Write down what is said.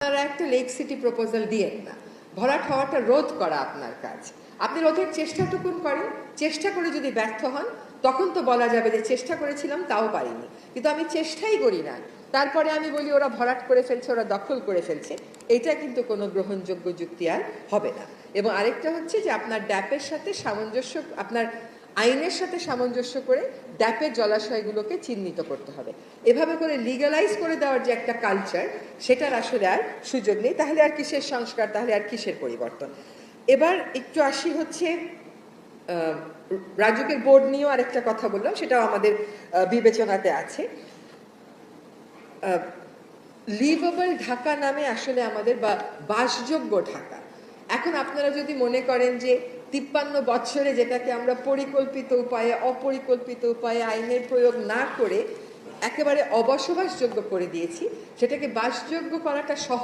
আপনারা একটা lake city proposal দিয়েন না, ভরাট হওয়াটা রোধ করা আপনার কাজ। আপনি রোধের চেষ্টাটুকুন করেন, চেষ্টা করে যদি ব্যর্থ হন তখন তো বলা যাবে যে চেষ্টা করেছিলাম তাও পারিনি, কিন্তু আমি চেষ্টাই করি না তারপরে আমি বলি ওরা ভরাট করে ফেলছে, ওরা দখল করে ফেলছে, এটা কিন্তু কোনো গ্রহণযোগ্য যুক্তি আর হবে না। এবং আরেকটা হচ্ছে যে আপনার ড্যাপের সাথে সামঞ্জস্য, আপনার আইনের সাথে সামঞ্জস্য করে ড্যাপের জলাশয়গুলোকে চিহ্নিত করতে হবে। এভাবে করে লিগালাইজ করে দেওয়ার যে একটা কালচার, সেটার আসলে আর সুযোগ নেই। তাহলে আর কিসের সংস্কার, তাহলে আর কিসের পরিবর্তন? এবার একটু আসি হচ্ছে রাজুকের বোর্ড নিয়েও আরেকটা কথা বললাম, সেটাও আমাদের বিবেচনাতে আছে। লিভেবল ঢাকা নামে আসলে আমাদের বা বাসযোগ্য ঢাকা, এখন আপনারা যদি মনে করেন যে 53 বছরে যেটাকে আমরা পরিকল্পিত উপায়ে অপরিকল্পিত উপায়ে আইনের প্রয়োগ না করে একেবারে অবসবাসযোগ্য করে দিয়েছি, সেটাকে বাসযোগ্য করাটা সহজ